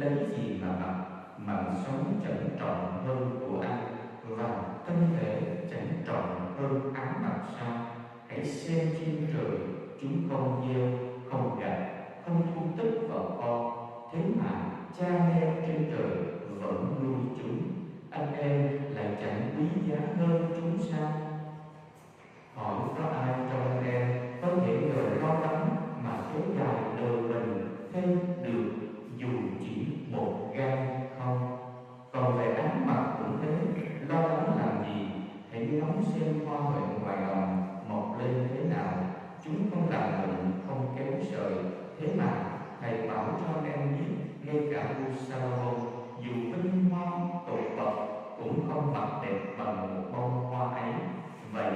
lấy gì mà bằng mạng sống chẳng trọn hơn của anh, và thân thể chẳng trọn hơn ánh mặt sao. Hãy xem chim trời, chúng không gieo, không gặt, không thu tích vào kho, thế mà Cha em trên trời vẫn nuôi chúng. Anh em lại chẳng quý giá hơn chúng sao? Hỏi có ai trong anh em có thể nhờ lo lắng mà kéo dài đời mình thêm được dù chỉ một gang không? Còn về ánh mặt cũng thế, lo lắng làm gì? Hãy ngắm xem hoa huệ ngoài đồng mọc lên thế nào. Chúng không làm bệnh, không kéo sợi, thế mà Thầy bảo cho anh em biết, ngay cả vua Salomon dù vinh hoa tột bậc cũng không mặc đẹp bằng một bông hoa ấy. Vậy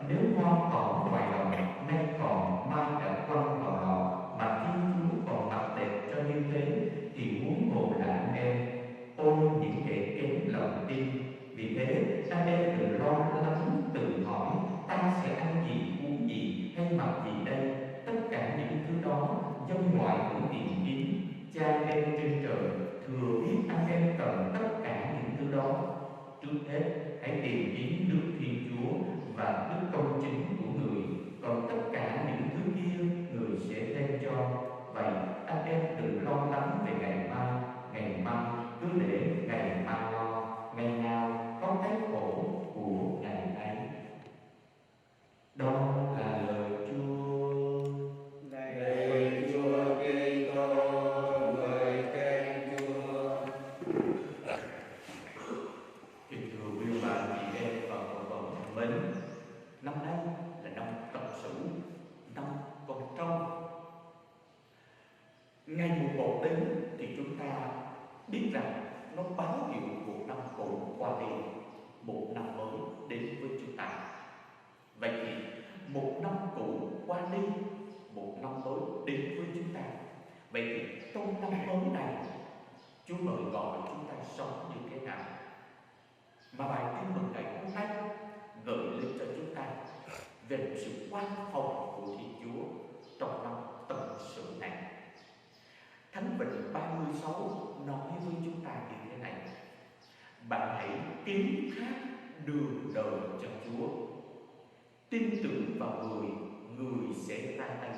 nếu hoa cỏ ngoài đồng nay còn mai đã quăng vào lò, mà Thiên Chúa còn mặc đẹp cho như thế, thì huống hồ là anh em. Ôi những kẻ kém lòng tin! Vì thế anh em đừng lo lắng tự hỏi ta sẽ ăn gì, uống gì hay mặc gì đây. Tất cả những thứ đó dân ngoại cũng tìm kiếm. Cha em trên trời thừa biết anh em cần tất cả những thứ đó. Trước hết hãy tìm kiếm nước Thiên Chúa và đức công chính của Người, còn tất cả những thứ kia Người sẽ thêm cho. Vậy anh em đừng lo lắng về ngày mai cứ để ngày mai lo, ngày nào có cái khổ của ngày ấy. Đó là lời Chúa. Lạy Chúa Kitô, lời khen Chúa. Kính thưa quý bà chị em và cộng đồng mến, năm nay là năm Tân Sửu, năm Con Trâu. Ngày mùng 1 đến thì chúng ta biết rằng nó báo hiệu một năm cũ qua đi, một năm mới đến với chúng ta. Vậy thì một năm cũ qua đi, một năm mới đến với chúng ta. Vậy thì trong năm mới này, Chúa mời gọi chúng ta sống như thế nào? Mà bài tin mừng ngày hôm nay gợi lên cho chúng ta về sự quan phòng của Thiên Chúa trong năm Tân Sửu này. Thánh Vịnh 36 nói với chúng ta như thế này: bạn hãy kiếm thác đường đời cho Chúa, tin tưởng vào Người, Người sẽ ra tay.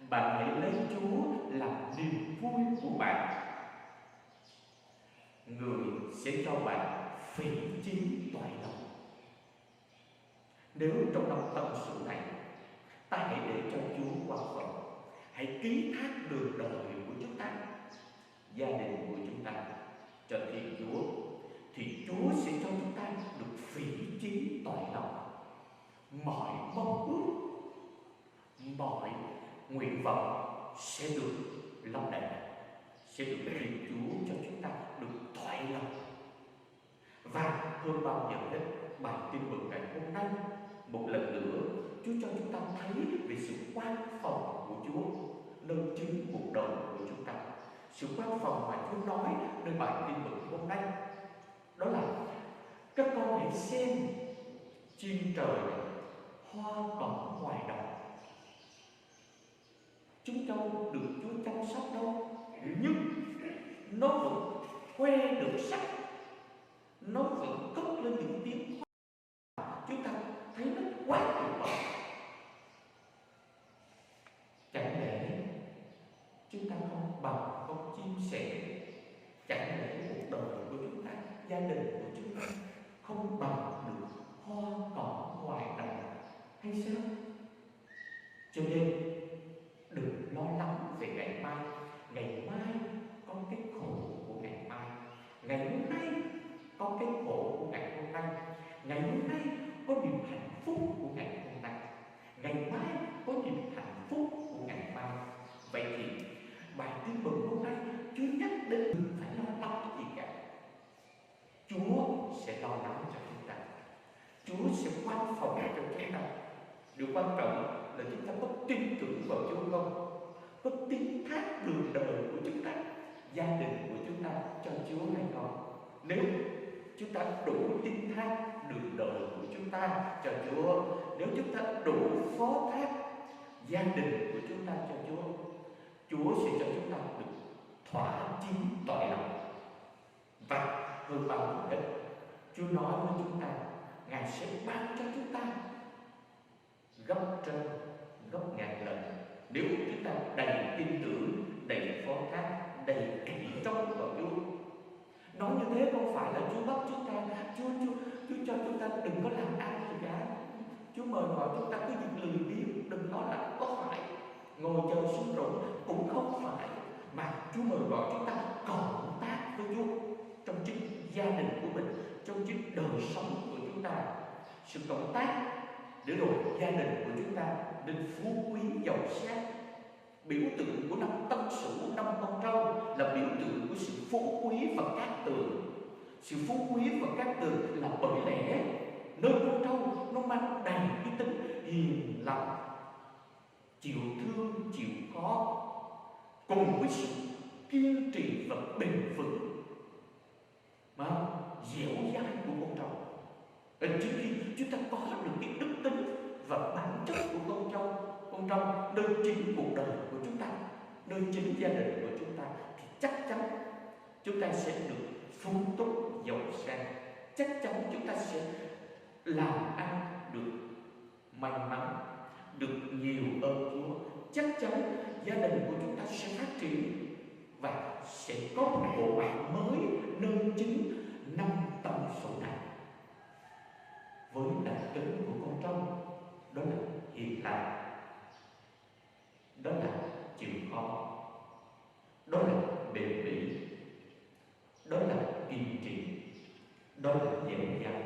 Bạn hãy lấy Chúa làm niềm vui của bạn, Người sẽ cho bạn phỉ chí toại lòng. Nếu trong năm Tân Sửu này ta hãy để cho Chúa quan phòng, hãy ký thác đường đời của chúng ta, gia đình của chúng ta cho Thiên Chúa, thì Chúa sẽ cho chúng ta được phỉ chí toại lòng. Mọi mong ước, mọi nguyện vọng sẽ được lấp đầy, sẽ được Thiên Chúa cho chúng ta được thoải lòng. Và hơn bao giờ hết, bài tin mừng ngày hôm nay một lần nữa Chúa cho chúng ta thấy về sự quan phòng của Chúa nơi chính cuộc đời của chúng ta. Sự quan phòng mà Chúa nói nơi bài tin mừng hôm nay đó là: các con hãy xem chim trời, hoa cỏ ngoài đồng. Chúng đâu được Chúa chăm sóc đâu, nhưng nó vẫn khoe được sắc, nó vẫn cất lên những tiếng chúng ta thấy nó quá tuyệt vời. Chẳng lẽ chúng ta không bằng, không chia sẻ? Chẳng lẽ cuộc đời của chúng ta, gia đình của chúng ta không bằng được hoa cỏ ngoài đồng hay sao? Cho nên đừng lo lắng về ngày mai. Ngày mai có cái khổ của ngày mai, ngày hôm nay có cái khổ của ngày hôm nay, ngày hôm nay có niềm hạnh phúc của ngày hôm nay, ngày mai có niềm hạnh phúc của ngày mai. Vậy thì bài tin mừng hôm nay Chúa nhắc đến đừng phải lo lắng gì cả. Chúa sẽ lo lắng cho chúng ta, Chúa sẽ quan phòng cho chúng ta. Điều quan trọng là chúng ta có tin tưởng vào Chúa không? Có tin thác đường đời của chúng ta, gia đình của chúng ta cho Chúa hay không? Nếu chúng ta đủ tin thác đường đời của chúng ta cho Chúa, nếu chúng ta đủ phó thác gia đình của chúng ta cho Chúa, Chúa sẽ cho chúng ta được thỏa chí tội lỗi. Và hơn bao giờ hết, Chúa nói với chúng ta, Ngài sẽ ban cho chúng ta gấp trăm gấp ngàn lần nếu chúng ta đầy tin tưởng, đầy phó thác, đầy cậy trông vào Chúa. Nói như thế không phải là Chúa bắt chúng ta, Chúa cho chúng ta đừng có làm ăn gì cả. Chúa mời gọi chúng ta cứ việc lười biếng, đừng nói là có phải. Ngồi chờ xuống rụng cũng không phải, mà Chúa mời gọi chúng ta cộng tác với Chúa trong chính gia đình của mình, trong chính đời sống của chúng ta. Sự cộng tác để rồi gia đình của chúng ta nên phú quý giàu sang. Biểu tượng của năm Tân Sửu, năm con trâu là biểu tượng của sự phú quý và cát tường. Sự phú quý và cát tường là bởi lẽ nơi con trâu nó mang đầy cái tính hiền lành, chịu thương, chịu khó, cùng với sự kiên trì và bền vững mà dẻo dai của con trâu. Chính khi chúng ta có được cái đức tính và bản chất của con trâu nơi chính cuộc đời của chúng ta, nơi chính gia đình của chúng ta, thì chắc chắn chúng ta sẽ được phung túc giàu sang. Chắc chắn chúng ta sẽ làm ăn được may mắn, được nhiều ơn Chúa. Chắc chắn gia đình của chúng ta sẽ phát triển và sẽ có một bộ bạn mới nơi chính năm Tân Sửu này. Với đặc tính của con trâu, đó là hiền lành, đó là chịu khó, đó là bền bỉ, đó là kiên trì, đó là dẻo dai.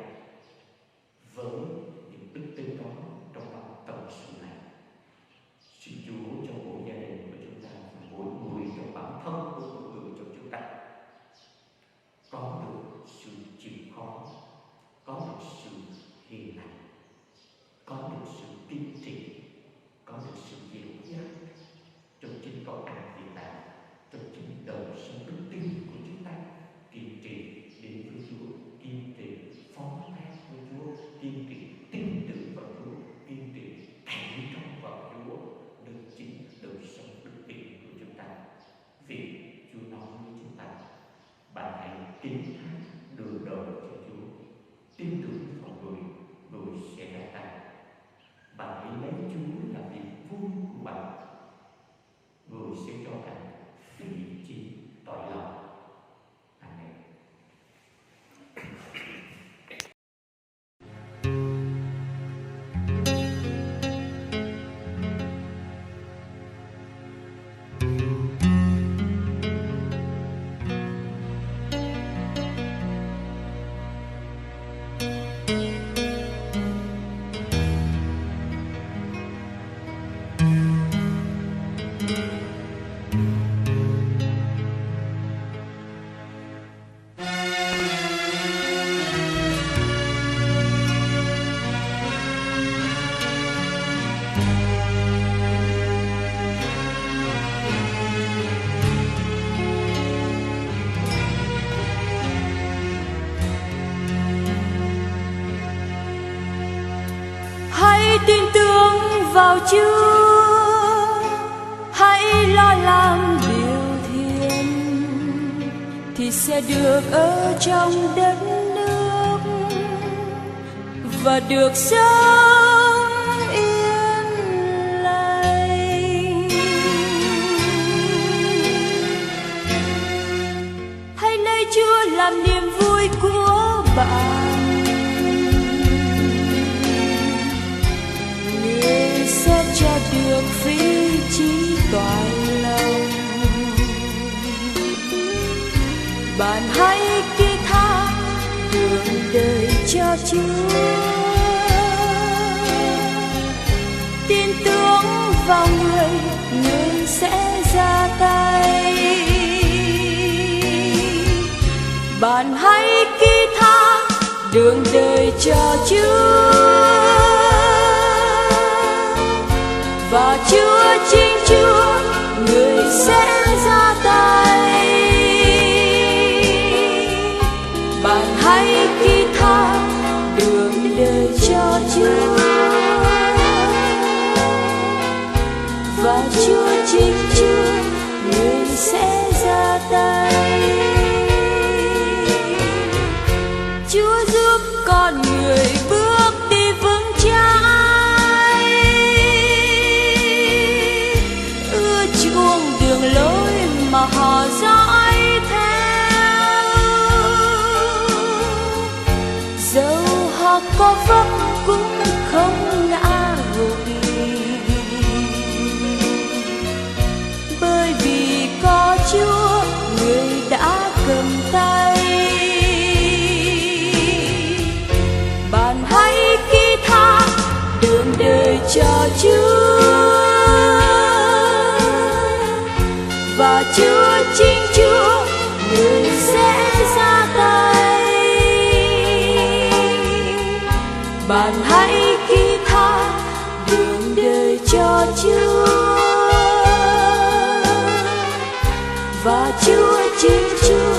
Với những đức tính đó trong năm Tân Sửu này, xin Chúa cho mỗi gia đình của chúng ta, mỗi người trong bản thân của mỗi người trong chúng ta có được sự chịu khó, có được sự hiền lành, có được sự kiên trì, có được sự dịu dàng trong chính công ăn việc làm, trong chính đời sống đức tin của chúng ta. Kiên trì đến với Chúa, kiên trì phó thác với Chúa, kiên trì tin tưởng vào Chúa, kiên trì cậy trông vào Chúa, được chính đời sống đức tin của chúng ta. Vì Chúa nói với chúng ta, bạn hãy kính thác đường đời cho Chúa, tin tưởng vào người, người sẽ ra tay. Bạn hãy lấy Chúa là niềm vui của bạn, người sẽ cho bạn phí chi tội lỗi. Amen. Tin tưởng vào Chúa, hãy lo làm điều thiện thì sẽ được ở trong đất nước và được sống yên lành. Hãy lấy Chúa làm niềm vui của bạn, sẽ cho được phí chí toại lòng. Bạn hãy ký thác đường đời cho Chúa, tin tưởng vào người, người sẽ ra tay. Bạn hãy ký thác đường đời cho Chúa, và Chúa chính Chúa, người sẽ ra tay. Bạn hãy ký thác đường đời cho Chúa, và Chúa chính Chúa, người sẽ ra tay. Chúa giúp con người bước đi vững chãi, ưa chuông đường lối mà họ dõi theo. Dẫu họ có vấp cũng không ngã gục, bởi vì có Chúa người đã cầm tay. Bạn hãy ký thác đường đời cho Chúa, và Chúa chính Chúa người sẽ ra tay. Bạn hãy ký thác đường đời cho Chúa, và Chúa chính Chúa